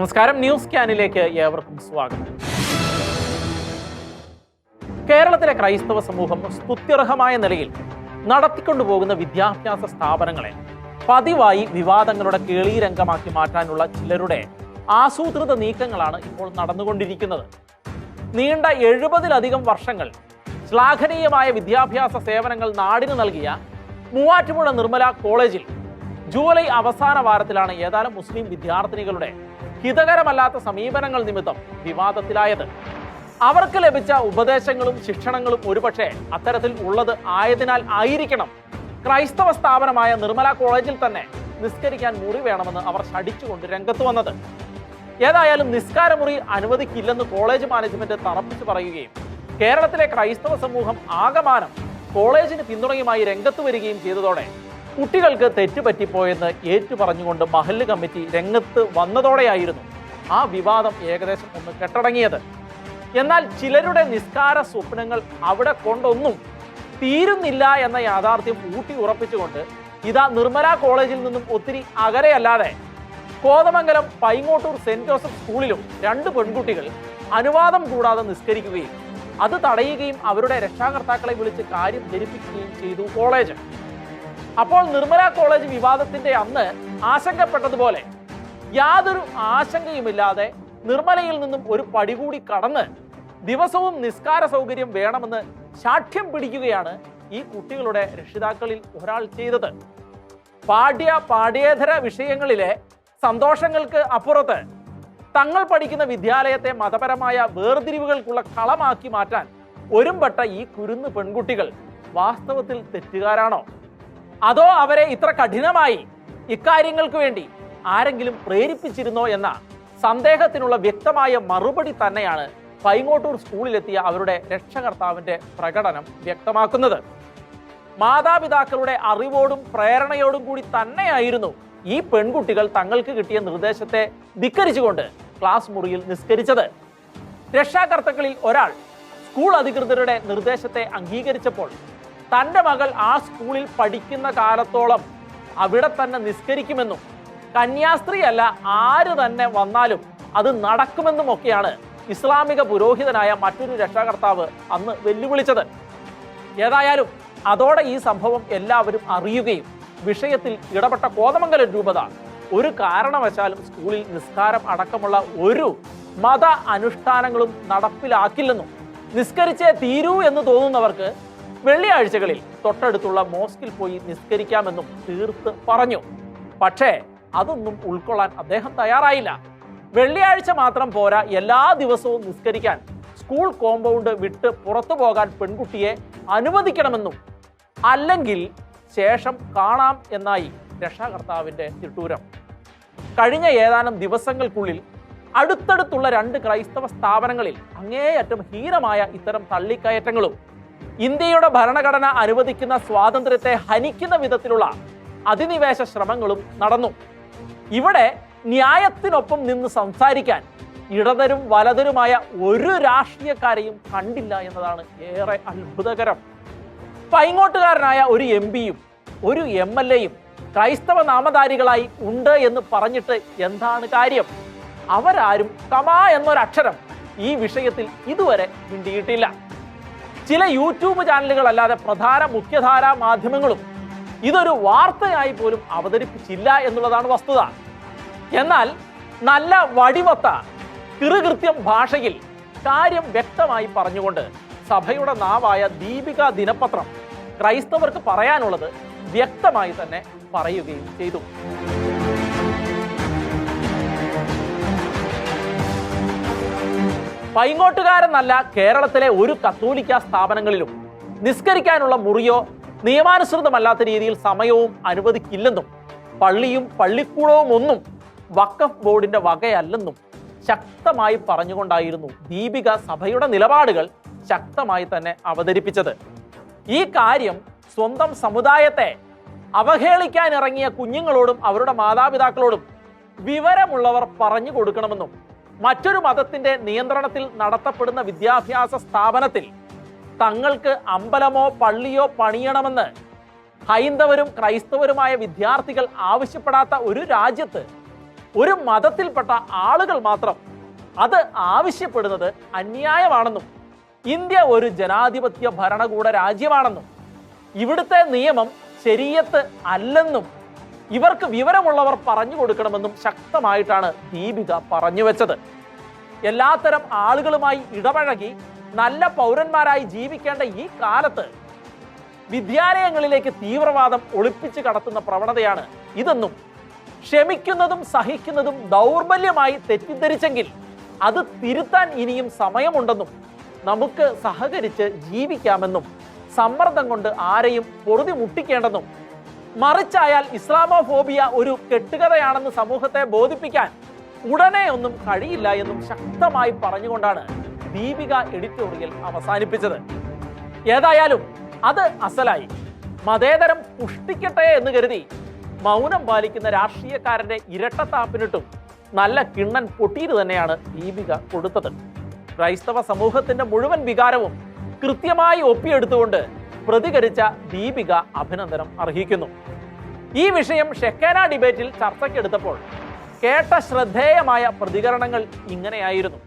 നമസ്കാരം, ന്യൂസ് ക്യാനിലേക്ക് ഏവർക്കും സ്വാഗതം. കേരളത്തിലെ ക്രൈസ്തവ സമൂഹം സ്തുത്യർഹമായ നിലയിൽ നടത്തിക്കൊണ്ടുപോകുന്ന വിദ്യാഭ്യാസ സ്ഥാപനങ്ങളെ പതിവായി വിവാദങ്ങളുടെ കേളീരംഗമാക്കി മാറ്റാനുള്ള ചിലരുടെ ആസൂത്രിത നീക്കങ്ങളാണ് ഇപ്പോൾ നടന്നുകൊണ്ടിരിക്കുന്നത്. നീണ്ട 70-ലധികം വർഷങ്ങൾ ശ്ലാഘനീയമായ വിദ്യാഭ്യാസ സേവനങ്ങൾ നാടിന് നൽകിയ മൂവാറ്റുപുഴ നിർമ്മല കോളേജിൽ ജൂലൈ അവസാന വാരത്തിലാണ് ഏതാനും മുസ്ലിം വിദ്യാർത്ഥിനികളുടെ ഹിതകരമല്ലാത്ത സമീപനങ്ങൾ നിമിത്തം വിവാദത്തിലായത്. അവർക്ക് ലഭിച്ച ഉപദേശങ്ങളും ശിക്ഷണങ്ങളും ഒരുപക്ഷെ അത്തരത്തിൽ ഉള്ളത് ആയതിനാൽ ആയിരിക്കണം ക്രൈസ്തവ സ്ഥാപനമായ നിർമ്മല കോളേജിൽ തന്നെ നിസ്കരിക്കാൻ മുറി വേണമെന്ന് അവർ ശഠിച്ചുകൊണ്ട് രംഗത്ത് വന്നത്. ഏതായാലും നിസ്കാരമുറി അനുവദിക്കില്ലെന്ന് കോളേജ് മാനേജ്മെന്റ് തറപ്പിച്ചു പറയുകയും കേരളത്തിലെ ക്രൈസ്തവ സമൂഹം ആകമാനം കോളേജിന് പിന്തുണയുമായി രംഗത്ത് വരികയും ചെയ്തതോടെ കുട്ടികൾക്ക് തെറ്റുപറ്റിപ്പോയെന്ന് ഏറ്റുപറഞ്ഞുകൊണ്ട് മഹല്ല് കമ്മിറ്റി രംഗത്ത് വന്നതോടെയായിരുന്നു ആ വിവാദം ഏകദേശം ഒന്ന് കെട്ടടങ്ങിയത്. എന്നാൽ ചിലരുടെ നിസ്കാര സ്വപ്നങ്ങൾ അവിടെ കൊണ്ടൊന്നും തീരുന്നില്ല എന്ന യാഥാർത്ഥ്യം ഊട്ടി ഉറപ്പിച്ചുകൊണ്ട് ഇതാ നിർമ്മല കോളേജിൽ നിന്നും ഒത്തിരി അകലെയല്ലാതെ കോതമംഗലം പൈങ്ങോട്ടൂർ സെന്റ് ജോസഫ് സ്കൂളിലും 2 പെൺകുട്ടികൾ അനുവാദം കൂടാതെ നിസ്കരിക്കുകയും അത് തടയുകയും അവരുടെ രക്ഷാകർത്താക്കളെ വിളിച്ച് കാര്യം ധരിപ്പിക്കുകയും ചെയ്തു കോളേജ്. അപ്പോൾ നിർമ്മല കോളേജ് വിവാദത്തിന്റെ അന്ന് ആശങ്കപ്പെട്ടതുപോലെ യാതൊരു ആശങ്കയുമില്ലാതെ നിർമ്മലയിൽ നിന്നും ഒരു പടി കൂടി കടന്ന് ദിവസവും നിസ്കാര സൗകര്യം വേണമെന്ന് ശാഠ്യം പിടിക്കുകയാണ് ഈ കുട്ടികളുടെ രക്ഷിതാക്കളിൽ ഒരാൾ ചെയ്തത്. പാഠ്യേതര വിഷയങ്ങളിലെ സന്തോഷങ്ങൾക്ക് അപ്പുറത്ത് തങ്ങൾ പഠിക്കുന്ന വിദ്യാലയത്തെ മതപരമായ വേർതിരിവുകൾക്കുള്ള കളമാക്കി മാറ്റാൻ ഒരുമ്പെട്ട ഈ കുരുന്ന് പെൺകുട്ടികൾ വാസ്തവത്തിൽ തെറ്റുകാരാണോ? അതോ അവരെ ഇത്ര കഠിനമായി ഇക്കാര്യങ്ങൾക്ക് വേണ്ടി ആരെങ്കിലും പ്രേരിപ്പിച്ചിരുന്നോ എന്ന സന്ദേഹത്തിനുള്ള വ്യക്തമായ മറുപടി തന്നെയാണ് പൈങ്ങോട്ടൂർ സ്കൂളിലെത്തിയ അവരുടെ രക്ഷകർത്താവിന്റെ പ്രകടനം വ്യക്തമാക്കുന്നത്. മാതാപിതാക്കളുടെ അറിവോടും പ്രേരണയോടും കൂടി തന്നെയായിരുന്നു ഈ പെൺകുട്ടികൾ തങ്ങൾക്ക് കിട്ടിയ നിർദ്ദേശത്തെ ധിക്കരിച്ചുകൊണ്ട് ക്ലാസ് മുറിയിൽ നിസ്കരിച്ചത്. രക്ഷാകർത്താക്കളിൽ ഒരാൾ സ്കൂൾ അധികൃതരുടെ നിർദ്ദേശത്തെ അംഗീകരിച്ചപ്പോൾ തൻ്റെ മകൾ ആ സ്കൂളിൽ പഠിക്കുന്ന കാലത്തോളം അവിടെ തന്നെ നിസ്കരിക്കുമെന്നും കന്യാസ്ത്രീ അല്ല ആര് തന്നെ വന്നാലും അത് നടക്കുമെന്നുമൊക്കെയാണ് ഇസ്ലാമിക പുരോഹിതനായ മറ്റൊരു രക്ഷാകർത്താവ് അന്ന് വെല്ലുവിളിച്ചത്. ഏതായാലും അതോടെ ഈ സംഭവം എല്ലാവരും അറിയുകയും വിഷയത്തിൽ ഇടപെട്ട കോതമംഗലം രൂപത ഒരു കാരണവശാലും സ്കൂളിൽ നിസ്കാരം അടക്കമുള്ള ഒരു മത അനുഷ്ഠാനങ്ങളും നടപ്പിലാക്കില്ലെന്നും നിസ്കരിച്ചേ തീരൂ എന്ന് തോന്നുന്നവർക്ക് വെള്ളിയാഴ്ചകളിൽ തൊട്ടടുത്തുള്ള മോസ്കിൽ പോയി നിസ്കരിക്കാമെന്നും തീർത്ത് പറഞ്ഞു. പക്ഷേ അതൊന്നും ഉൾക്കൊള്ളാൻ അദ്ദേഹം തയ്യാറായില്ല. വെള്ളിയാഴ്ച മാത്രം പോരാ, എല്ലാ ദിവസവും നിസ്കരിക്കാൻ സ്കൂൾ കോമ്പൗണ്ട് വിട്ട് പുറത്തു പോകാൻ പെൺകുട്ടിയെ അനുവദിക്കണമെന്നും അല്ലെങ്കിൽ ശേഷം കാണാം എന്നായി രക്ഷാകർത്താവിന്റെ തിട്ടൂരം. കഴിഞ്ഞ ഏതാനും ദിവസങ്ങൾക്കുള്ളിൽ അടുത്തടുത്തുള്ള 2 ക്രൈസ്തവ സ്ഥാപനങ്ങളിൽ അങ്ങേയറ്റം ഹീനമായ ഇത്തരം തള്ളിക്കയറ്റങ്ങളും ഇന്ത്യയുടെ ഭരണഘടന അനുവദിക്കുന്ന സ്വാതന്ത്ര്യത്തെ ഹനിക്കുന്ന വിധത്തിലുള്ള അധിനിവേശ ശ്രമങ്ങളും നടന്നു. ഇവിടെ ന്യായത്തിനൊപ്പം നിന്ന് സംസാരിക്കാൻ ഇടതരും വലതരുമായ ഒരു രാഷ്ട്രീയക്കാരെയും കണ്ടില്ല എന്നതാണ് ഏറെ അത്ഭുതകരം. പൈങ്ങോട്ടുകാരനായ ഒരു MP-യും ഒരു MLA-യും ക്രൈസ്തവ നാമധാരികളായി ഉണ്ട് എന്ന് പറഞ്ഞിട്ട് എന്താണ് കാര്യം? അവരാരും കമാ എന്നൊരക്ഷരം ഈ വിഷയത്തിൽ ഇതുവരെ മിണ്ടിയിട്ടില്ല. ചില യൂട്യൂബ് ചാനലുകൾ അല്ലാതെ പ്രധാന മുഖ്യധാരാ മാധ്യമങ്ങളും ഇതൊരു വാർത്തയായി പോലും അവതരിപ്പിച്ചില്ല എന്നുള്ളതാണ് വസ്തുത. എന്നാൽ നല്ല വടിവത്ത കിറുകൃത്യം ഭാഷയിൽ കാര്യം വ്യക്തമായി പറഞ്ഞുകൊണ്ട് സഭയുടെ നാവായ ദീപിക ദിനപത്രം ക്രൈസ്തവർക്ക് പറയാനുള്ളത് വ്യക്തമായി തന്നെ പറയുകയും ചെയ്തു. പൈങ്ങോട്ടുകാരെന്നല്ല കേരളത്തിലെ ഒരു കത്തോലിക്ക സ്ഥാപനങ്ങളിലും നിസ്കരിക്കാനുള്ള മുറിയോ നിയമാനുസൃതമല്ലാത്ത രീതിയിൽ സമയവും അനുവദിക്കില്ലെന്നും പള്ളിയും പള്ളിക്കൂടവും ഒന്നും വഖഫ് ബോർഡിന്റെ വകയല്ലെന്നും ശക്തമായി പറഞ്ഞുകൊണ്ടായിരുന്നു ദീപിക സഭയുടെ നിലപാടുകൾ ശക്തമായി തന്നെ അവതരിപ്പിച്ചത്. ഈ കാര്യം സ്വന്തം സമുദായത്തെ അവഹേളിക്കാനിറങ്ങിയ കുഞ്ഞുങ്ങളോടും അവരുടെ മാതാപിതാക്കളോടും വിവരമുള്ളവർ പറഞ്ഞു കൊടുക്കണമെന്നും മറ്റൊരു മതത്തിന്റെ നിയന്ത്രണത്തിൽ നടത്തപ്പെടുന്ന വിദ്യാഭ്യാസ സ്ഥാപനത്തിൽ തങ്ങൾക്ക് അമ്പലമോ പള്ളിയോ പണിയണമെന്ന് ഹൈന്ദവരും ക്രൈസ്തവരുമായ വിദ്യാർത്ഥികൾ ആവശ്യപ്പെടാത്ത ഒരു രാജ്യത്ത് ഒരു മതത്തിൽപ്പെട്ട ആളുകൾ മാത്രം അത് ആവശ്യപ്പെടുന്നത് അന്യായമാണെന്നും ഇന്ത്യ ഒരു ജനാധിപത്യ ഭരണകൂട രാജ്യമാണെന്നും ഇവിടുത്തെ നിയമം ശരീഅത്ത് അല്ലെന്നും ഇവർക്ക് വിവരമുള്ളവർ പറഞ്ഞു കൊടുക്കണമെന്നും ശക്തമായിട്ടാണ് ദീപിക പറഞ്ഞു വെച്ചത്. എല്ലാത്തരം ആളുകളുമായി ഇടപഴകി നല്ല പൗരന്മാരായി ജീവിക്കേണ്ട ഈ കാലത്ത് വിദ്യാലയങ്ങളിലേക്ക് തീവ്രവാദം ഒളിപ്പിച്ച് കടത്തുന്ന പ്രവണതയാണ് ഇതെന്നും ക്ഷമിക്കുന്നതും സഹിക്കുന്നതും ദൗർബല്യമായി തെറ്റിദ്ധരിച്ചെങ്കിൽ അത് തിരുത്താൻ ഇനിയും സമയമുണ്ടെന്നും നമുക്ക് സഹകരിച്ച് ജീവിക്കാമെന്നും സമ്മർദ്ദം കൊണ്ട് ആരെയും പൊറുതി മുട്ടിക്കേണ്ടെന്നും മറിച്ചായാൽ ഇസ്ലാമോഫോബിയ ഒരു കെട്ടുകഥയാണെന്ന് സമൂഹത്തെ ബോധിപ്പിക്കാൻ ഉടനെ ഒന്നും കഴിയില്ല എന്നും ശക്തമായി പറഞ്ഞുകൊണ്ടാണ് ദീപിക എഡിറ്റോറിയൽ അവസാനിപ്പിച്ചത്. ഏതായാലും അത് അസലായി. മതേതരം പുഷ്ടിക്കട്ടെ എന്ന് കരുതി മൗനം പാലിക്കുന്ന രാഷ്ട്രീയക്കാരന്റെ ഇരട്ടത്താപ്പിനിട്ടും നല്ല കിണ്ണൻ പൊട്ടീര് തന്നെയാണ് ദീപിക കൊടുത്തത്. ക്രൈസ്തവ സമൂഹത്തിന്റെ മുഴുവൻ വികാരവും കൃത്യമായി ഒപ്പിയെടുത്തുകൊണ്ട് പ്രതികരിച്ച ദീപിക അഭിനന്ദനം അർഹിക്കുന്നു. ഈ വിഷയം ഷെക്കേന ഡിബേറ്റിൽ ചർച്ചയ്ക്കെടുത്തപ്പോൾ കേട്ട ശ്രദ്ധേയമായ പ്രതികരണങ്ങൾ ഇങ്ങനെയായിരുന്നു.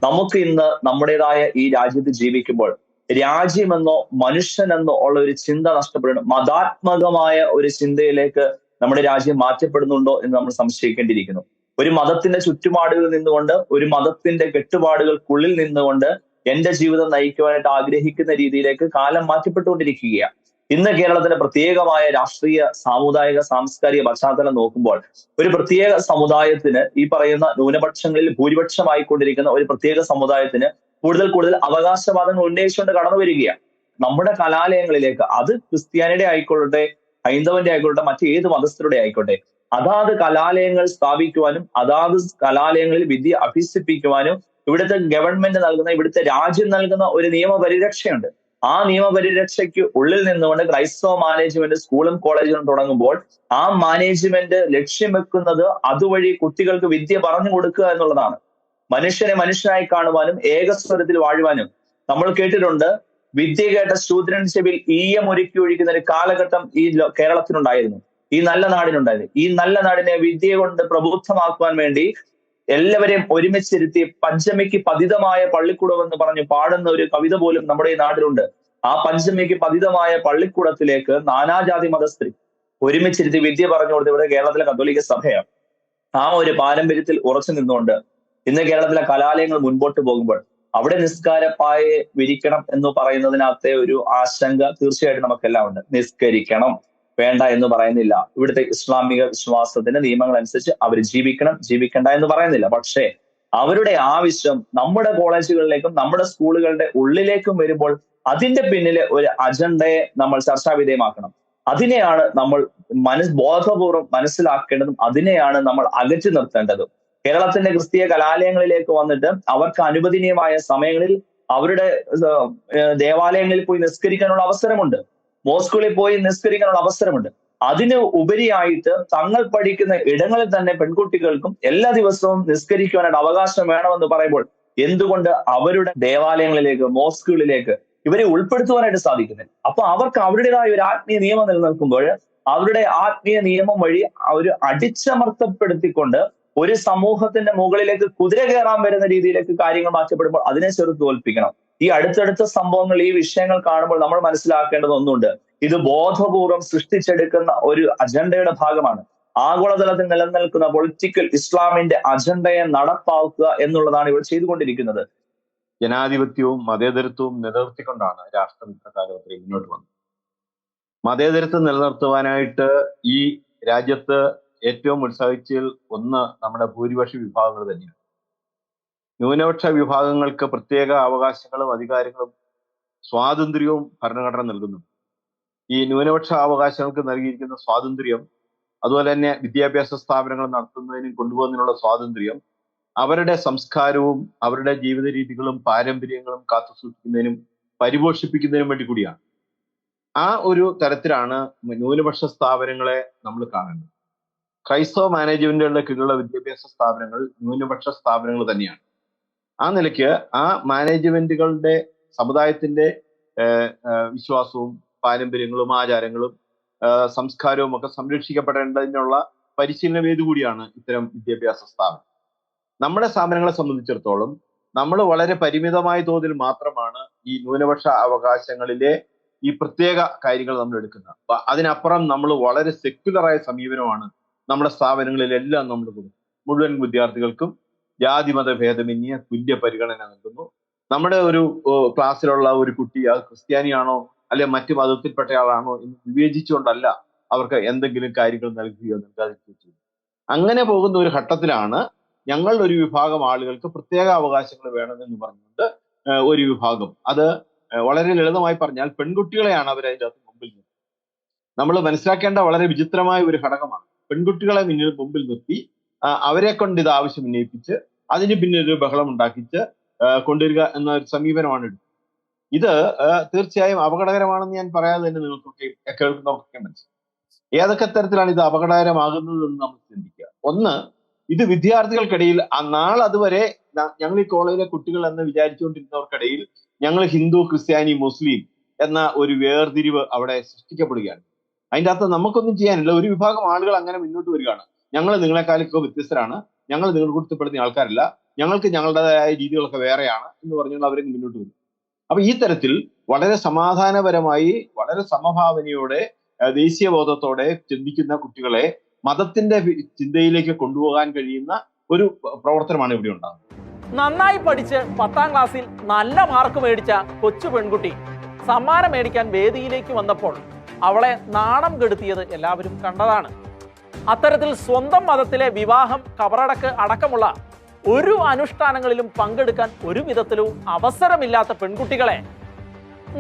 നമുക്ക് ഇന്ന് നമ്മുടേതായ ഈ രാജ്യത്ത് ജീവിക്കുമ്പോൾ രാജ്യമെന്നോ മനുഷ്യനെന്നോ ഉള്ള ഒരു ചിന്ത നഷ്ടപ്പെടുന്നു. മതാത്മകമായ ഒരു ചിന്തയിലേക്ക് നമ്മുടെ രാജ്യം മാറ്റപ്പെടുന്നുണ്ടോ എന്ന് നമ്മൾ സംശയിക്കേണ്ടിയിരിക്കുന്നു. ഒരു മതത്തിന്റെ ചുറ്റുപാടുകളിൽ നിന്നുകൊണ്ട്, ഒരു മതത്തിന്റെ കെട്ടുപാടുകൾക്കുള്ളിൽ നിന്നുകൊണ്ട് എന്റെ ജീവിതം നയിക്കുവാനായിട്ട് ആഗ്രഹിക്കുന്ന രീതിയിലേക്ക് കാലം മാറ്റപ്പെട്ടുകൊണ്ടിരിക്കുകയാണ്. ഇന്ന് കേരളത്തിന്റെ പ്രത്യേകമായ രാഷ്ട്രീയ, സാമുദായിക, സാംസ്കാരിക പശ്ചാത്തലം നോക്കുമ്പോൾ ഒരു പ്രത്യേക സമുദായത്തിന്, ഈ പറയുന്ന ന്യൂനപക്ഷങ്ങളിൽ ഭൂരിപക്ഷമായിക്കൊണ്ടിരിക്കുന്ന ഒരു പ്രത്യേക സമുദായത്തിന് കൂടുതൽ കൂടുതൽ അവകാശവാദങ്ങൾ ഉന്നയിച്ചുകൊണ്ട് കടന്നു വരികയാണ്. നമ്മുടെ കലാലയങ്ങളിലേക്ക്, അത് ക്രിസ്ത്യാനിയുടെ ആയിക്കൊള്ളട്ടെ, ഹൈന്ദവന്റെ ആയിക്കൊള്ളട്ടെ, മറ്റേത് മതസ്ഥരുടെ ആയിക്കോട്ടെ, അതാത് കലാലയങ്ങൾ സ്ഥാപിക്കുവാനും അതാത് കലാലയങ്ങളിൽ വിദ്യ അഭ്യസിപ്പിക്കുവാനും ഇവിടുത്തെ ഗവൺമെന്റ് നൽകുന്ന, ഇവിടുത്തെ രാജ്യം നൽകുന്ന ഒരു നിയമപരിരക്ഷയുണ്ട്. ആ നിയമപരിരക്ഷയ്ക്ക് ഉള്ളിൽ നിന്നുകൊണ്ട് ക്രൈസ്തവ മാനേജ്മെന്റ് സ്കൂളും കോളേജുകളും തുടങ്ങുമ്പോൾ ആ മാനേജ്മെന്റ് ലക്ഷ്യം വെക്കുന്നത് അതുവഴി കുട്ടികൾക്ക് വിദ്യ പറഞ്ഞു കൊടുക്കുക എന്നുള്ളതാണ്. മനുഷ്യനെ മനുഷ്യനായി കാണുവാനും ഏകസ്വരത്തിൽ വാഴുവാനും. നമ്മൾ കേട്ടിട്ടുണ്ട്, വിദ്യ കേട്ട ശൂദ്രൻ ചെവിൽ ഈയമൊരുക്കി ഒഴിക്കുന്ന ഒരു കാലഘട്ടം ഈ കേരളത്തിനുണ്ടായിരുന്നു, ഈ നല്ല നാടിനുണ്ടായിരുന്നു. ഈ നല്ല നാടിനെ വിദ്യ കൊണ്ട് പ്രബുദ്ധമാക്കുവാൻ വേണ്ടി എല്ലാവരെയും ഒരുമിച്ചിരുത്തി പഞ്ചമിക്ക് പതിതമായ പള്ളിക്കൂടം എന്ന് പറഞ്ഞു പാടുന്ന ഒരു കവിത പോലും നമ്മുടെ ഈ നാട്ടിലുണ്ട്. ആ പഞ്ചമിക്ക് പതിതമായ പള്ളിക്കൂടത്തിലേക്ക് നാനാജാതി മതസ്ഥർ ഒരുമിച്ചിരുത്തി വിദ്യ പറഞ്ഞു കൊടുത്ത് ഇവിടെ കേരളത്തിലെ കത്തോലിക്ക സഭയാണ്. ആ ഒരു പാരമ്പര്യത്തിൽ ഉറച്ചു നിന്നുകൊണ്ട് ഇന്ന് കേരളത്തിലെ കലാലയങ്ങൾ മുൻപോട്ട് പോകുമ്പോൾ അവിടെ നിസ്കാരപ്പായെ വിരിക്കണം എന്ന് പറയുന്നതിനകത്തെ ഒരു ആശങ്ക തീർച്ചയായിട്ടും നമുക്കെല്ലാം ഉണ്ട്. നിസ്കരിക്കണം വേണ്ട എന്ന് പറയുന്നില്ല. ഇവിടുത്തെ ഇസ്ലാമിക വിശ്വാസത്തിന്റെ നിയമങ്ങൾ അനുസരിച്ച് അവർ ജീവിക്കണ്ട എന്ന് പറയുന്നില്ല. പക്ഷേ അവരുടെ ആവശ്യം നമ്മുടെ കോളേജുകളിലേക്കും നമ്മുടെ സ്കൂളുകളുടെ ഉള്ളിലേക്കും വരുമ്പോൾ അതിന്റെ പിന്നിലെ ഒരു അജണ്ടയെ നമ്മൾ ചർച്ചാവിധേയമാക്കണം. അതിനെയാണ് നമ്മൾ ബോധപൂർവം മനസ്സിലാക്കേണ്ടതും അതിനെയാണ് നമ്മൾ അകറ്റി നിർത്തേണ്ടതും. കേരളത്തിന്റെ ക്രിസ്തീയ കലാലയങ്ങളിലേക്ക് വന്നിട്ട് അവർക്ക് അനുവദനീയമായ സമയങ്ങളിൽ അവരുടെ ദേവാലയങ്ങളിൽ പോയി നിസ്കരിക്കാനുള്ള അവസരമുണ്ട്, മോസ്കുകളിൽ പോയി നിസ്കരിക്കാനുള്ള അവസരമുണ്ട്. അതിന് ഉപരിയായിട്ട് തങ്ങൾ പഠിക്കുന്ന ഇടങ്ങളിൽ തന്നെ പെൺകുട്ടികൾക്കും എല്ലാ ദിവസവും നിസ്കരിക്കുവാനായിട്ട് അവകാശം വേണമെന്ന് പറയുമ്പോൾ എന്തുകൊണ്ട് അവരുടെ ദേവാലയങ്ങളിലേക്ക്, മോസ്കുകളിലേക്ക് ഇവരെ ഉൾപ്പെടുത്തുവാനായിട്ട് സാധിക്കുന്നില്ല? അപ്പൊ അവർക്ക് അവരുടേതായ ഒരു ആത്മീയ നിയമം നിലനിൽക്കുമ്പോൾ അവരുടെ ആത്മീയ നിയമം വഴി അവർ അടിച്ചമർത്തപ്പെടുത്തിക്കൊണ്ട് ഒരു സമൂഹത്തിന്റെ മുകളിലേക്ക് കുതിര കയറാൻ വരുന്ന രീതിയിലേക്ക് കാര്യങ്ങൾ മാറ്റപ്പെടുമ്പോൾ അതിനെ ചെറുത്ത് തോൽപ്പിക്കണം. ഈ അടുത്തടുത്ത സംഭവങ്ങൾ, ഈ വിഷയങ്ങൾ കാണുമ്പോൾ നമ്മൾ മനസ്സിലാക്കേണ്ടത് ഒന്നുണ്ട്. ഇത് ബോധപൂർവം സൃഷ്ടിച്ചെടുക്കുന്ന ഒരു അജണ്ടയുടെ ഭാഗമാണ്. ആഗോളതലത്തിൽ നിലനിൽക്കുന്ന പൊളിറ്റിക്കൽ ഇസ്ലാമിന്റെ അജണ്ടയെ നടപ്പാക്കുക എന്നുള്ളതാണ് ഇവർ ചെയ്തുകൊണ്ടിരിക്കുന്നത്. ജനാധിപത്യവും മതേതരത്വവും നിലനിർത്തിക്കൊണ്ടാണ് രാഷ്ട്രം ഇക്കാലത്തിൽ മുന്നോട്ട് വന്നത്. മതേതരത്വം നിലനിർത്തുവാനായിട്ട് ഈ രാജ്യത്ത് ഏറ്റവും ഉത്സാഹിച്ചതിൽ ഒന്ന് നമ്മുടെ ഭൂരിപക്ഷ വിഭാഗങ്ങൾ തന്നെയാണ്. ന്യൂനപക്ഷ വിഭാഗങ്ങൾക്ക് പ്രത്യേക അവകാശങ്ങളും അധികാരങ്ങളും സ്വാതന്ത്ര്യവും ഭരണഘടന നൽകുന്നു. ഈ ന്യൂനപക്ഷ അവകാശങ്ങൾക്ക് നൽകിയിരിക്കുന്ന സ്വാതന്ത്ര്യം, അതുപോലെ തന്നെ വിദ്യാഭ്യാസ സ്ഥാപനങ്ങൾ നടത്തുന്നതിനും കൊണ്ടുപോകുന്നതിനുള്ള സ്വാതന്ത്ര്യം, അവരുടെ സംസ്കാരവും അവരുടെ ജീവിത രീതികളും പാരമ്പര്യങ്ങളും കാത്തുസൂക്ഷിക്കുന്നതിനും പരിപോഷിപ്പിക്കുന്നതിനും വേണ്ടി കൂടിയാണ്. ആ ഒരു തരത്തിലാണ് ന്യൂനപക്ഷ സ്ഥാപനങ്ങളെ നമ്മൾ കാണേണ്ടത്. ക്രൈസ്തവ മാനേജ്മെന്റുകളുടെ കീഴിലുള്ള വിദ്യാഭ്യാസ സ്ഥാപനങ്ങൾ ന്യൂനപക്ഷ സ്ഥാപനങ്ങൾ തന്നെയാണ്. ആ നിലയ്ക്ക് ആ മാനേജ്മെന്റുകളുടെ സമുദായത്തിന്റെ വിശ്വാസവും പാരമ്പര്യങ്ങളും ആചാരങ്ങളും സംസ്കാരവും ഒക്കെ സംരക്ഷിക്കപ്പെടേണ്ടതിനുള്ള പരിശീലന വേദി കൂടിയാണ് ഇത്തരം വിദ്യാഭ്യാസ സ്ഥാപനം. നമ്മുടെ സ്ഥാപനങ്ങളെ സംബന്ധിച്ചിടത്തോളം നമ്മൾ വളരെ പരിമിതമായ തോതിൽ മാത്രമാണ് ഈ ന്യൂനപക്ഷ അവകാശങ്ങളിലെ ഈ പ്രത്യേക കാര്യങ്ങൾ നമ്മൾ എടുക്കുന്നത്. അതിനപ്പുറം നമ്മൾ വളരെ സെക്യുലറായ സമീപനമാണ് നമ്മുടെ സ്ഥാപനങ്ങളിലെല്ലാം നമ്മൾ കൊടുക്കുന്നത്. മുഴുവൻ വിദ്യാർത്ഥികൾക്കും ജാതിമത ഭേദമന്യേ തുല്യ പരിഗണന നൽകുന്നു. നമ്മുടെ ഒരു ക്ലാസ്സിലുള്ള ഒരു കുട്ടി അത് ക്രിസ്ത്യാനിയാണോ അല്ലെ മറ്റു മതത്തിൽപ്പെട്ടയാളാണോ എന്ന് വിവേചിച്ചുകൊണ്ടല്ല അവർക്ക് എന്തെങ്കിലും കാര്യങ്ങൾ നൽകുകയോ നൽകാതിരിക്കുകയോ ചെയ്യുന്നു. അങ്ങനെ പോകുന്ന ഒരു ഘട്ടത്തിലാണ് ഞങ്ങളുടെ ഒരു വിഭാഗം ആളുകൾക്ക് പ്രത്യേക അവകാശങ്ങൾ വേണമെന്ന് പറഞ്ഞുകൊണ്ട് ഒരു വിഭാഗം, അത് വളരെ ലളിതമായി പറഞ്ഞാൽ പെൺകുട്ടികളെയാണ് അവർ അതിൻ്റെ അകത്ത് മുമ്പിൽ നിർത്തി. നമ്മൾ മനസ്സിലാക്കേണ്ട വളരെ വിചിത്രമായ ഒരു ഘടകമാണ്. പെൺകുട്ടികളെ മുമ്പിൽ നിർത്തി അവരെ കൊണ്ട് ഇത് ആവശ്യം ഉന്നയിപ്പിച്ച് അതിന് പിന്നെ ഒരു ബഹളം ഉണ്ടാക്കിച്ച് കൊണ്ടുവരിക എന്ന ഒരു സമീപനമാണ് എടുത്തത്. ഇത് തീർച്ചയായും അപകടകരമാണെന്ന് ഞാൻ പറയാതെ തന്നെ നിങ്ങൾക്കൊക്കെ കേൾക്കുന്നവർക്കൊക്കെ മനസ്സിലാവും. ഏതൊക്കെ തരത്തിലാണ് ഇത് അപകടകരമാകുന്നത് എന്ന് നമ്മൾ ചിന്തിക്കുക. ഒന്ന്, ഇത് വിദ്യാർത്ഥികൾക്കിടയിൽ നാളെ അതുവരെ ഞങ്ങൾ ഈ കോളേജിലെ കുട്ടികൾ എന്ന് വിചാരിച്ചുകൊണ്ടിരുന്നവർക്കിടയിൽ ഞങ്ങൾ ഹിന്ദു, ക്രിസ്ത്യാനി, മുസ്ലിം എന്ന ഒരു വേർതിരിവ് അവിടെ സൃഷ്ടിക്കപ്പെടുകയാണ്. അതിൻ്റെ അകത്ത് നമുക്കൊന്നും ചെയ്യാനില്ല. ഒരു വിഭാഗം ആളുകൾ അങ്ങനെ മുന്നോട്ട് വരികയാണ്. ഞങ്ങൾ നിങ്ങളെക്കാളൊക്കെ വ്യത്യസ്തരാണ്, ഞങ്ങൾ നിങ്ങൾ കൊടുത്തപ്പെടുന്ന ആൾക്കാരല്ല, ഞങ്ങൾക്ക് ഞങ്ങളുടേതായ രീതികളൊക്കെ വേറെയാണ് എന്ന് പറഞ്ഞുകൊണ്ട് അവരെ മുന്നോട്ട് വരും. അപ്പൊ ഈ തരത്തിൽ വളരെ സമാധാനപരമായി വളരെ സമഭാവനയോടെ ദേശീയബോധത്തോടെ ചിന്തിക്കുന്ന കുട്ടികളെ മതത്തിന്റെ ചിന്തയിലേക്ക് കൊണ്ടുപോകാൻ കഴിയുന്ന ഒരു പ്രവർത്തനമാണ് ഇവിടെ ഉണ്ടാകുന്നത്. നന്നായി പഠിച്ച് 10ാം ക്ലാസ്സിൽ നല്ല മാർക്ക് മേടിച്ച കൊച്ചു പെൺകുട്ടി സമ്മാനം മേടിക്കാൻ വേദിയിലേക്ക് വന്നപ്പോൾ അവളെ നാണം കെടുത്തിയത് എല്ലാവരും കണ്ടതാണ്. അത്തരത്തിൽ സ്വന്തം മതത്തിലെ വിവാഹം, കബറടക്ക് അടക്കമുള്ള ഒരു അനുഷ്ഠാനങ്ങളിലും പങ്കെടുക്കാൻ ഒരു വിധത്തിലും അവസരമില്ലാത്ത പെൺകുട്ടികളെ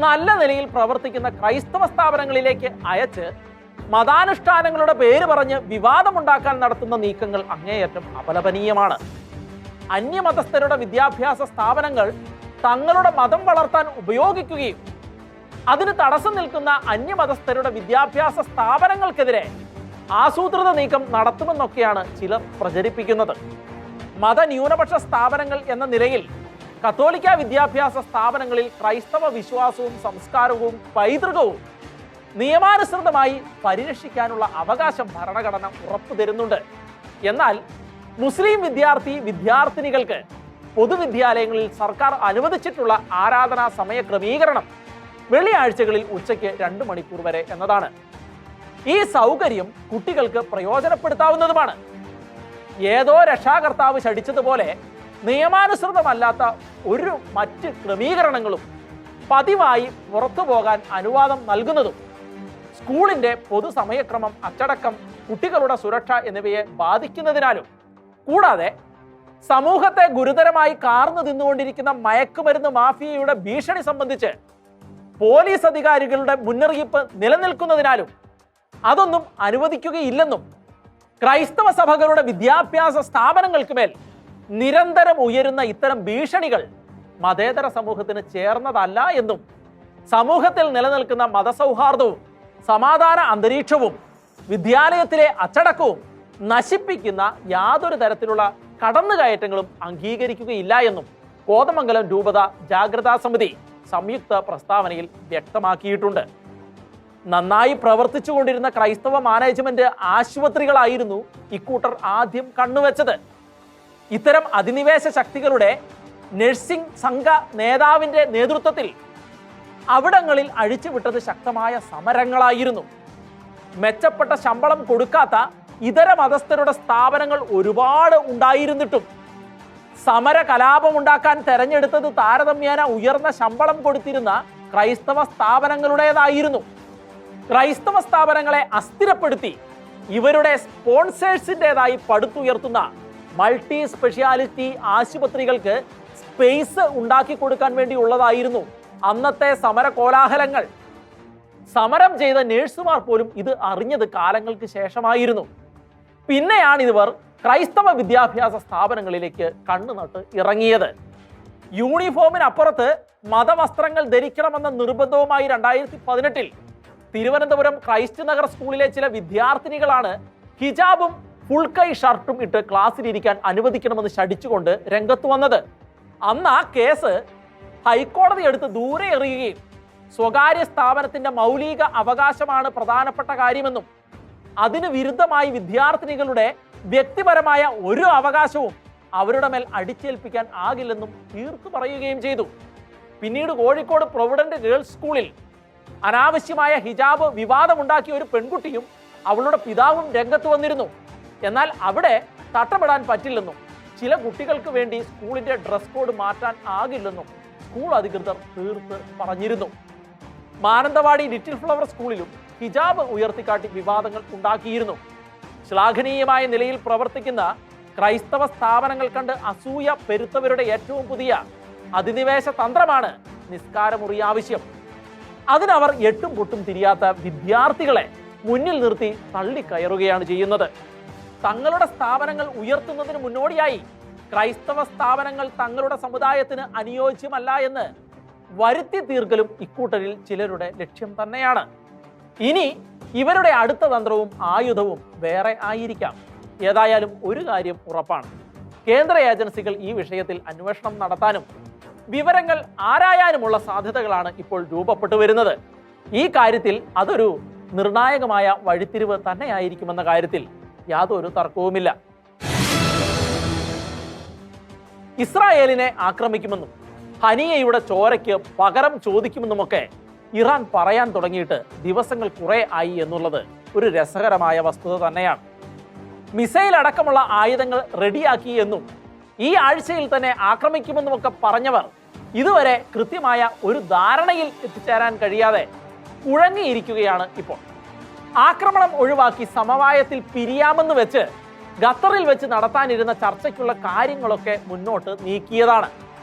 നല്ല നിലയിൽ പ്രവർത്തിക്കുന്ന ക്രൈസ്തവ സ്ഥാപനങ്ങളിലേക്ക് അയച്ച് മതാനുഷ്ഠാനങ്ങളുടെ പേര് പറഞ്ഞ് വിവാദമുണ്ടാക്കാൻ നടത്തുന്ന നീക്കങ്ങൾ അങ്ങേയറ്റം അപലപനീയമാണ്. അന്യമതസ്ഥരുടെ വിദ്യാഭ്യാസ സ്ഥാപനങ്ങൾ തങ്ങളുടെ മതം വളർത്താൻ ഉപയോഗിക്കുകയും അതിന് തടസ്സം നിൽക്കുന്ന അന്യമതസ്ഥരുടെ വിദ്യാഭ്യാസ സ്ഥാപനങ്ങൾക്കെതിരെ ആസൂത്രിത നീക്കം നടത്തുമെന്നൊക്കെയാണ് ചിലർ പ്രചരിപ്പിക്കുന്നത്. മതന്യൂനപക്ഷ സ്ഥാപനങ്ങൾ എന്ന നിലയിൽ കത്തോലിക്ക വിദ്യാഭ്യാസ സ്ഥാപനങ്ങളിൽ ക്രൈസ്തവ വിശ്വാസവും സംസ്കാരവും പൈതൃകവും നിയമാനുസൃതമായി പരിരക്ഷിക്കാനുള്ള അവകാശം ഭരണഘടന ഉറപ്പു തരുന്നുണ്ട്. എന്നാൽ മുസ്ലിം വിദ്യാർത്ഥിനികൾക്ക് പൊതുവിദ്യാലയങ്ങളിൽ സർക്കാർ അനുവദിച്ചിട്ടുള്ള ആരാധനാ സമയ ക്രമീകരണം വെള്ളിയാഴ്ചകളിൽ ഉച്ചയ്ക്ക് 2 മണിക്കൂർ വരെ എന്നതാണ്. ഈ സൗകര്യം കുട്ടികൾക്ക് പ്രയോജനപ്പെടുത്താവുന്നതുമാണ്. ഏതോ രക്ഷാകർത്താവ് ശഠിച്ചതുപോലെ നിയമാനുസൃതമല്ലാത്ത ഒരു മറ്റ് ക്രമീകരണങ്ങളും പതിവായി പുറത്തു പോകാൻ അനുവാദം നൽകുന്നതും സ്കൂളിന്റെ പൊതുസമയക്രമം, അച്ചടക്കം, കുട്ടികളുടെ സുരക്ഷ എന്നിവയെ ബാധിക്കുന്നതിനാലും കൂടാതെ സമൂഹത്തെ ഗുരുതരമായി കാർന്നു തിന്നുകൊണ്ടിരിക്കുന്ന മയക്കുമരുന്ന് മാഫിയയുടെ ഭീഷണി സംബന്ധിച്ച് പോലീസ് അധികാരികളുടെ മുന്നറിയിപ്പ് നിലനിൽക്കുന്നതിനാലും അതൊന്നും അനുവദിക്കുകയില്ലെന്നും ക്രൈസ്തവ സഭകളുടെ വിദ്യാഭ്യാസ സ്ഥാപനങ്ങൾക്ക് മേൽ നിരന്തരം ഉയരുന്ന ഇത്തരം ഭീഷണികൾ മതേതര സമൂഹത്തിന് ചേർന്നതല്ല എന്നും സമൂഹത്തിൽ നിലനിൽക്കുന്ന മതസൗഹാർദ്ദവും സമാധാന അന്തരീക്ഷവും വിദ്യാലയത്തിലെ അച്ചടക്കവും നശിപ്പിക്കുന്ന യാതൊരു തരത്തിലുള്ള കടന്നുകയറ്റങ്ങളും അംഗീകരിക്കുകയില്ല എന്നും കോതമംഗലം രൂപത ജാഗ്രതാ സമിതി സംയുക്ത പ്രസ്താവനയിൽ വ്യക്തമാക്കിയിട്ടുണ്ട്. നന്നായി പ്രവർത്തിച്ചുകൊണ്ടിരുന്ന ക്രൈസ്തവ മാനേജ്മെന്റ് ആശുപത്രികളായിരുന്നു ഇക്കൂട്ടർ ആദ്യം കണ്ണുവെച്ചത്. ഇത്തരം അധിനിവേശ ശക്തികളുടെ നഴ്സിംഗ് സംഘ നേതാവിന്റെ നേതൃത്വത്തിൽ അവിടങ്ങളിൽ അഴിച്ചുവിട്ടത് ശക്തമായ സമരങ്ങളായിരുന്നു. മെച്ചപ്പെട്ട ശമ്പളം കൊടുക്കാത്ത ഇതര മതസ്ഥരുടെ സ്ഥാപനങ്ങൾ ഒരുപാട് ഉണ്ടായിരുന്നിട്ടും സമര കലാപമുണ്ടാക്കാൻ തെരഞ്ഞെടുത്തത് താരതമ്യേന ഉയർന്ന ശമ്പളം കൊടുത്തിരുന്ന ക്രൈസ്തവ സ്ഥാപനങ്ങളുടേതായിരുന്നു. ക്രൈസ്തവ സ്ഥാപനങ്ങളെ അസ്ഥിരപ്പെടുത്തി ഇവരുടെ സ്പോൺസേഴ്സിൻ്റെതായി പടുത്തുയർത്തുന്ന മൾട്ടി സ്പെഷ്യാലിറ്റി ആശുപത്രികൾക്ക് സ്പേസ് ഉണ്ടാക്കി കൊടുക്കാൻ വേണ്ടിയുള്ളതായിരുന്നു അന്നത്തെ സമര കോലാഹലങ്ങൾ. സമരം ചെയ്ത നേഴ്സുമാർ പോലും ഇത് അറിഞ്ഞത് കാലങ്ങൾക്ക് ശേഷമായിരുന്നു. പിന്നെയാണ് ഇവർ ക്രൈസ്തവ വിദ്യാഭ്യാസ സ്ഥാപനങ്ങളിലേക്ക് കണ്ണുനട്ട് ഇറങ്ങിയത്. യൂണിഫോമിനപ്പുറത്ത് മതവസ്ത്രങ്ങൾ ധരിക്കണമെന്ന നിർബന്ധവുമായി 2018 തിരുവനന്തപുരം ക്രൈസ്റ്റ് നഗർ സ്കൂളിലെ ചില വിദ്യാർത്ഥിനികളാണ് ഹിജാബും ഫുൾ കൈ ഷർട്ടും ഇട്ട് ക്ലാസ്സിലിരിക്കാൻ അനുവദിക്കണമെന്ന് ശഠിച്ചുകൊണ്ട് രംഗത്ത് വന്നത്. അന്ന് ആ കേസ് ഹൈക്കോടതി എടുത്ത് ദൂരെ എറിയുകയും സ്വകാര്യ സ്ഥാപനത്തിന്റെ മൗലിക അവകാശമാണ് പ്രധാനപ്പെട്ട കാര്യമെന്നും അതിന് വിരുദ്ധമായി വിദ്യാർത്ഥിനികളുടെ വ്യക്തിപരമായ ഒരു അവകാശവും അവരുടെ മേൽ അടിച്ചേൽപ്പിക്കാൻ ആകില്ലെന്നും തീർത്തു പറയുകയും ചെയ്തു. പിന്നീട് കോഴിക്കോട് പ്രൊവിഡന്റ് ഗേൾസ് സ്കൂളിൽ അനാവശ്യമായ ഹിജാബ് വിവാദമുണ്ടാക്കിയ ഒരു പെൺകുട്ടിയും അവളുടെ പിതാവും രംഗത്ത് വന്നിരുന്നു. എന്നാൽ അവിടെ തട്ടപ്പെടാൻ പറ്റില്ലെന്നും ചില കുട്ടികൾക്ക് വേണ്ടി സ്കൂളിന്റെ ഡ്രസ് കോഡ് മാറ്റാൻ ആകില്ലെന്നും സ്കൂൾ അധികൃതർ തീർത്ത് പറഞ്ഞിരുന്നു. മാനന്തവാടി ലിറ്റിൽ ഫ്ലവർ സ്കൂളിലും ഹിജാബ് ഉയർത്തിക്കാട്ടി വിവാദങ്ങൾ ഉണ്ടാക്കിയിരുന്നു. ശ്ലാഘനീയമായ നിലയിൽ പ്രവർത്തിക്കുന്ന ക്രൈസ്തവ സ്ഥാപനങ്ങൾ കണ്ട് അസൂയ പെരുത്തവരുടെ ഏറ്റവും പുതിയ അധിനിവേശ തന്ത്രമാണ് നിസ്കാരമുറി ആവശ്യം. അതിനവർ എട്ടും പൊട്ടും തിരിയാത്ത വിദ്യാർത്ഥികളെ മുന്നിൽ നിർത്തി തള്ളിക്കയറുകയാണ് ചെയ്യുന്നത്. തങ്ങളുടെ സ്ഥാപനങ്ങൾ ഉയർത്തുന്നതിന് മുന്നോടിയായി ക്രൈസ്തവ സ്ഥാപനങ്ങൾ തങ്ങളുടെ സമുദായത്തിന് അനുയോജ്യമല്ല എന്ന് വരുത്തി തീർക്കലും ഇക്കൂട്ടരിൽ ചിലരുടെ ലക്ഷ്യം തന്നെയാണ്. ഇനി ഇവരുടെ അടുത്ത തന്ത്രവും ആയുധവും വേറെ ആയിരിക്കാം. ഏതായാലും ഒരു കാര്യം ഉറപ്പാണ്, കേന്ദ്ര ഏജൻസികൾ ഈ വിഷയത്തിൽ അന്വേഷണം നടത്താനും വിവരങ്ങൾ ആരായാനുമുള്ള സാധ്യതകളാണ് ഇപ്പോൾ രൂപപ്പെട്ടു വരുന്നത്. ഈ കാര്യത്തിൽ അതൊരു നിർണായകമായ വഴിത്തിരിവ് തന്നെയായിരിക്കുമെന്ന കാര്യത്തിൽ യാതൊരു തർക്കവുമില്ല. ഇസ്രായേലിനെ ആക്രമിക്കുമെന്നും ഹനിയയുടെ ചോരയ്ക്ക് പകരം ചോദിക്കുമെന്നുമൊക്കെ ഇറാൻ പറയാൻ തുടങ്ങിയിട്ട് ദിവസങ്ങൾ കുറെ ആയി എന്നുള്ളത് ഒരു രസകരമായ വസ്തുത തന്നെയാണ്. മിസൈൽ അടക്കമുള്ള ആയുധങ്ങൾ റെഡിയാക്കി എന്നും ഈ ആഴ്ചയിൽ തന്നെ ആക്രമിക്കുമെന്നുമൊക്കെ പറഞ്ഞവർ ഇതുവരെ കൃത്യമായ ഒരു ധാരണയിൽ എത്തിച്ചേരാൻ കഴിയാതെ കുഴങ്ങിയിരിക്കുകയാണ് ഇപ്പോൾ. ആക്രമണം ഒഴിവാക്കി സമവായത്തിൽ പിരിയാമെന്ന് വെച്ച് ഖത്തറിൽ വെച്ച് നടത്താനിരുന്ന ചർച്ചയ്ക്കുള്ള കാര്യങ്ങളൊക്കെ മുന്നോട്ട് നീക്കിയതാണ്.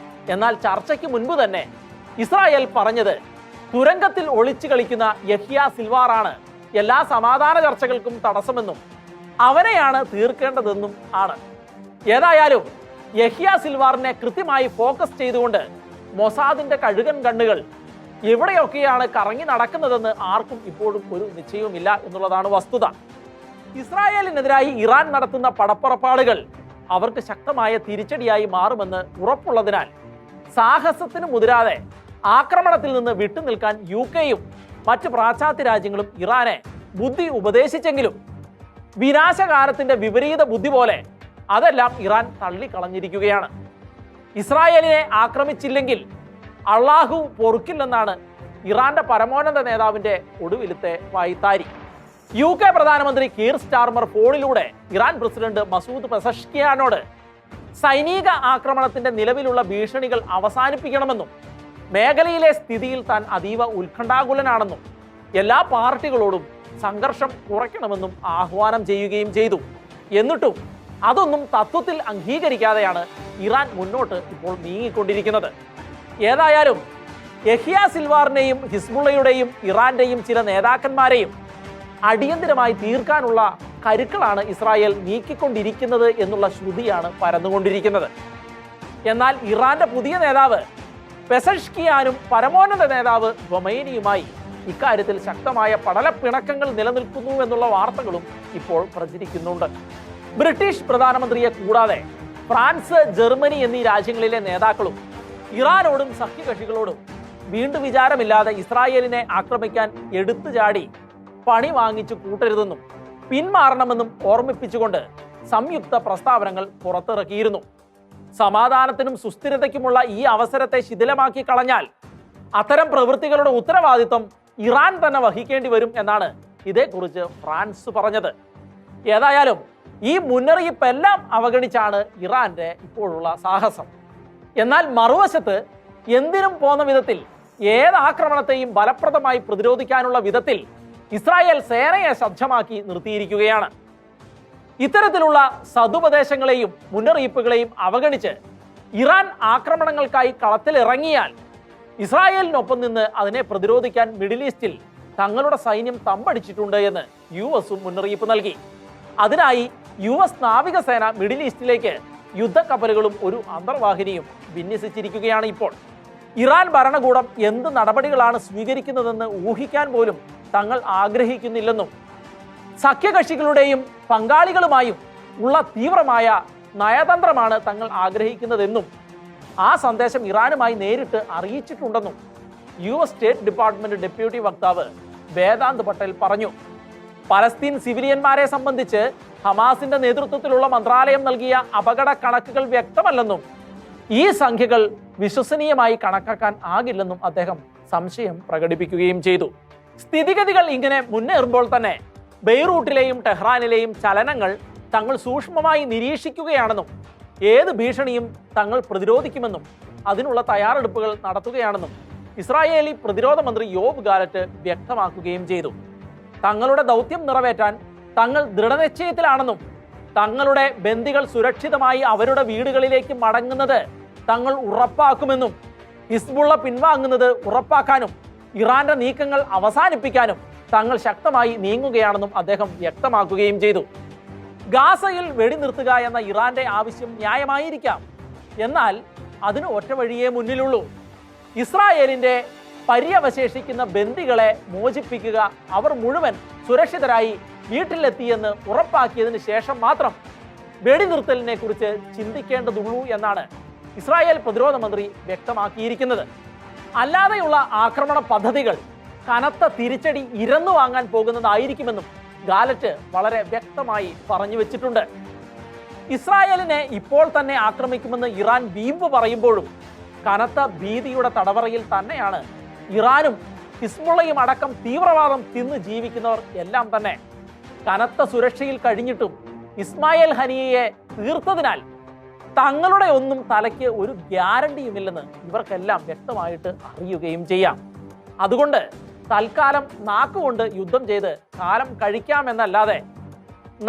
എന്നാൽ ചർച്ചയ്ക്ക് മുൻപ് തന്നെ ഇസ്രായേൽ പറഞ്ഞത് തുരങ്കത്തിൽ ഒളിച്ചു കളിക്കുന്ന യഹ്യ സിൽവാറാണ് എല്ലാ സമാധാന ചർച്ചകൾക്കും തടസ്സമെന്നും അവനെയാണ് തീർക്കേണ്ടതെന്നും ആണ്. ഏതായാലും യഹ്യ സിൽവാറിനെ കൃത്യമായി ഫോക്കസ് ചെയ്തുകൊണ്ട് മൊസാദിന്റെ കഴുകൻ കണ്ണുകൾ എവിടെയൊക്കെയാണ് കറങ്ങി നടക്കുന്നതെന്ന് ആർക്കും ഇപ്പോഴും ഒരു നിശ്ചയവുമില്ല എന്നുള്ളതാണ് വസ്തുത. ഇസ്രായേലിനെതിരായി ഇറാൻ നടത്തുന്ന പടപ്പുറപ്പാടുകൾ അവർക്ക് ശക്തമായ തിരിച്ചടിയായി മാറുമെന്ന് ഉറപ്പുള്ളതിനാൽ സാഹസത്തിന് മുതിരാതെ ആക്രമണത്തിൽ നിന്ന് വിട്ടുനിൽക്കാൻ UK-യും മറ്റ് പാശ്ചാത്യ രാജ്യങ്ങളും ഇറാനെ ബുദ്ധി ഉപദേശിച്ചെങ്കിലും വിനാശകാലത്തിന്റെ വിപരീത ബുദ്ധി പോലെ അതെല്ലാം ഇറാൻ തള്ളിക്കളഞ്ഞിരിക്കുകയാണ്. ഇസ്രായേലിനെ ആക്രമിച്ചില്ലെങ്കിൽ അള്ളാഹു പൊറുക്കില്ലെന്നാണ് ഇറാന്റെ പരമോന്നത നേതാവിന്റെ ഒടുവിലത്തെ വായ്ത്താരി. UK പ്രധാനമന്ത്രി കീർ സ്റ്റാർമർ ഫോണിലൂടെ ഇറാൻ പ്രസിഡന്റ് മസൂദ് പെസഷ്കിയാനോട് സൈനിക ആക്രമണത്തിന്റെ നിലവിലുള്ള ഭീഷണികൾ അവസാനിപ്പിക്കണമെന്നും മേഖലയിലെ സ്ഥിതിയിൽ താൻ അതീവ ഉത്കണ്ഠാകുലനാണെന്നും എല്ലാ പാർട്ടികളോടും സംഘർഷം കുറയ്ക്കണമെന്നും ആഹ്വാനം ചെയ്യുകയും ചെയ്തു. എന്നിട്ടും അതൊന്നും തത്വത്തിൽ അംഗീകരിക്കാതെയാണ് ഇറാൻ മുന്നോട്ട് ഇപ്പോൾ നീങ്ങിക്കൊണ്ടിരിക്കുന്നത്. ഏതായാലും യഹ്യ സിൽവാറിനെയും ഹിസ്ബുള്ളയുടെയും ഇറാന്റെയും ചില നേതാക്കന്മാരെയും അടിയന്തരമായി തീർക്കാനുള്ള കരുക്കളാണ് ഇസ്രായേൽ നീക്കിക്കൊണ്ടിരിക്കുന്നത് എന്നുള്ള ശ്രുതിയാണ് പരന്നുകൊണ്ടിരിക്കുന്നത്. എന്നാൽ ഇറാന്റെ പുതിയ നേതാവ് പെസഷ്കിയാനും പരമോന്നത നേതാവ് ഖൊമൈനിയുമായി ഇക്കാര്യത്തിൽ ശക്തമായ പടലപ്പിണക്കങ്ങൾ നിലനിൽക്കുന്നു എന്നുള്ള വാർത്തകളും ഇപ്പോൾ പ്രചരിക്കുന്നുണ്ട്. ബ്രിട്ടീഷ് പ്രധാനമന്ത്രിയെ കൂടാതെ ഫ്രാൻസ്, ജർമ്മനി എന്നീ രാജ്യങ്ങളിലെ നേതാക്കളും ഇറാനോടും സഖ്യകക്ഷികളോടും വീണ്ടും വിചാരമില്ലാതെ ഇസ്രായേലിനെ ആക്രമിക്കാൻ എടുത്തു ചാടി പണി വാങ്ങിച്ചു കൂട്ടരുതെന്നും പിന്മാറണമെന്നും ഓർമ്മിപ്പിച്ചുകൊണ്ട് സംയുക്ത പ്രസ്താവനകൾ പുറത്തിറക്കിയിരുന്നു. സമാധാനത്തിനും സുസ്ഥിരതയ്ക്കുമുള്ള ഈ അവസരത്തെ ശിഥിലമാക്കി കളഞ്ഞാൽ അത്തരം പ്രവൃത്തികളുടെ ഉത്തരവാദിത്വം ഇറാൻ തന്നെ വഹിക്കേണ്ടി വരും എന്നാണ് ഇതേക്കുറിച്ച് ഫ്രാൻസ് പറഞ്ഞത്. ഏതായാലും ഈ മുന്നറിയിപ്പെല്ലാം അവഗണിച്ചാണ് ഇറാന്റെ ഇപ്പോഴുള്ള സാഹസം. എന്നാൽ മറുവശത്ത് എന്തിനും പോന്ന വിധത്തിൽ ഏത് ആക്രമണത്തെയും ഫലപ്രദമായി പ്രതിരോധിക്കാനുള്ള വിധത്തിൽ ഇസ്രായേൽ സേനയെ സജ്ജമാക്കി നിർത്തിയിരിക്കുകയാണ്. ഇത്തരത്തിലുള്ള സതുപദേശങ്ങളെയും മുന്നറിയിപ്പുകളെയും അവഗണിച്ച് ഇറാൻ ആക്രമണങ്ങൾക്കായി കളത്തിലിറങ്ങിയാൽ ഇസ്രായേലിനൊപ്പം നിന്ന് അതിനെ പ്രതിരോധിക്കാൻ മിഡിൽ ഈസ്റ്റിൽ തങ്ങളുടെ സൈന്യം തമ്പടിച്ചിട്ടുണ്ട് എന്ന് US-ഉം മുന്നറിയിപ്പ് നൽകി. അതിനായി US നാവികസേന മിഡിൽ ഈസ്റ്റിലേക്ക് യുദ്ധക്കപ്പലുകളും ഒരു അന്തർവാഹിനിയും വിന്യസിച്ചിരിക്കുകയാണ് ഇപ്പോൾ. ഇറാൻ ഭരണകൂടം എന്ത് നടപടികളാണ് സ്വീകരിക്കുന്നതെന്ന് ഊഹിക്കാൻ പോലും തങ്ങൾ ആഗ്രഹിക്കുന്നില്ലെന്നും സഖ്യകക്ഷികളുടെയും പങ്കാളികളുമായും ഉള്ള തീവ്രമായ നയതന്ത്രമാണ് തങ്ങൾ ആഗ്രഹിക്കുന്നതെന്നും ആ സന്ദേശം ഇറാനുമായി നേരിട്ട് അറിയിച്ചിട്ടുണ്ടെന്നും US സ്റ്റേറ്റ് ഡിപ്പാർട്ട്മെന്റ് ഡെപ്യൂട്ടി വക്താവ് വേദാന്ത് പട്ടേൽ പറഞ്ഞു. പലസ്തീൻ സിവിലിയന്മാരെ സംബന്ധിച്ച് ഹമാസിന്റെ നേതൃത്വത്തിലുള്ള മന്ത്രാലയം നൽകിയ അപകട കണക്കുകൾ വ്യക്തമല്ലെന്നും ഈ സംഖ്യകൾ വിശ്വസനീയമായി കണക്കാക്കാൻ ആകില്ലെന്നും അദ്ദേഹം സംശയം പ്രകടിപ്പിക്കുകയും ചെയ്തു. സ്ഥിതിഗതികൾ ഇങ്ങനെ മുന്നേറുമ്പോൾ തന്നെ ബെയ്റൂട്ടിലെയും ടെഹ്റാനിലെയും ചലനങ്ങൾ തങ്ങൾ സൂക്ഷ്മമായി നിരീക്ഷിക്കുകയാണെന്നും ഏത് ഭീഷണിയും തങ്ങൾ പ്രതിരോധിക്കുമെന്നും അതിനുള്ള തയ്യാറെടുപ്പുകൾ നടത്തുകയാണെന്നും ഇസ്രായേലി പ്രതിരോധ മന്ത്രി യോവ് ഗാലറ്റ് വ്യക്തമാക്കുകയും ചെയ്തു. തങ്ങളുടെ ദൗത്യം നിറവേറ്റാൻ തങ്ങൾ ദൃഢനിശ്ചയത്തിലാണെന്നും തങ്ങളുടെ ബന്ദികൾ സുരക്ഷിതമായി അവരുടെ വീടുകളിലേക്ക് മടങ്ങുന്നത് തങ്ങൾ ഉറപ്പാക്കുമെന്നും ഹിസ്ബുള്ള പിൻവാങ്ങുന്നത് ഉറപ്പാക്കാനും ഇറാന്റെ നീക്കങ്ങൾ അവസാനിപ്പിക്കാനും തങ്ങൾ ശക്തമായി നീങ്ങുകയാണെന്നും അദ്ദേഹം വ്യക്തമാക്കുകയും ചെയ്തു. ഗാസയിൽ വെടിനിർത്തുക എന്ന ഇറാന്റെ ആവശ്യം ന്യായമായിരിക്കാം, എന്നാൽ അതിന് ഒറ്റ വഴിയേ മുന്നിലുള്ളൂ. ഇസ്രായേലിന്റെ പര്യവശേഷിക്കുന്ന ബന്ദികളെ മോചിപ്പിക്കുക, അവർ മുഴുവൻ സുരക്ഷിതരായി വീട്ടിലെത്തിയെന്ന് ഉറപ്പാക്കിയതിന് ശേഷം മാത്രം വെടിനിർത്തലിനെ കുറിച്ച് ചിന്തിക്കേണ്ടതുള്ളൂ എന്നാണ് ഇസ്രായേൽ പ്രതിരോധ മന്ത്രി വ്യക്തമാക്കിയിരിക്കുന്നത്. അല്ലാതെയുള്ള ആക്രമണ പദ്ധതികൾ കനത്ത തിരിച്ചടി ഇരന്നു വാങ്ങാൻ പോകുന്നതായിരിക്കുമെന്നും ഗാലറ്റ് വളരെ വ്യക്തമായി പറഞ്ഞു വെച്ചിട്ടുണ്ട്. ഇസ്രായേലിനെ ഇപ്പോൾ തന്നെ ആക്രമിക്കുമെന്ന് ഇറാൻ വീമ്പ് പറയുമ്പോഴും കനത്ത ഭീതിയുടെ തടവറയിൽ തന്നെയാണ് ഇറാനും ഹിസ്ബുള്ളയും അടക്കം തീവ്രവാദം തിന്ന് ജീവിക്കുന്നവർ എല്ലാം തന്നെ. കനത്ത സുരക്ഷയിൽ കഴിഞ്ഞിട്ടും ഇസ്മായിൽ ഹനിയയെ തീർത്തതിനാൽ തങ്ങളുടെ ഒന്നും തലയ്ക്ക് ഒരു ഗ്യാരണ്ടിയുമില്ലെന്ന് ഇവർക്കെല്ലാം വ്യക്തമായിട്ട് അറിയുകയും ചെയ്യാം. അതുകൊണ്ട് തൽക്കാലം നാക്കുകൊണ്ട് യുദ്ധം ചെയ്ത് കാലം കഴിക്കാമെന്നല്ലാതെ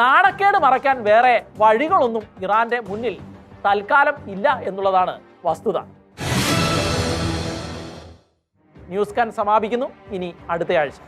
നാണക്കേട് മറയ്ക്കാൻ വേറെ വഴികളൊന്നും ഇറാന്റെ മുന്നിൽ തൽക്കാലം ഇല്ല എന്നുള്ളതാണ് വസ്തുത. ന്യൂസ് കാൻ സമാപിക്കുന്നു. ഇനി അടുത്തയാഴ്ച.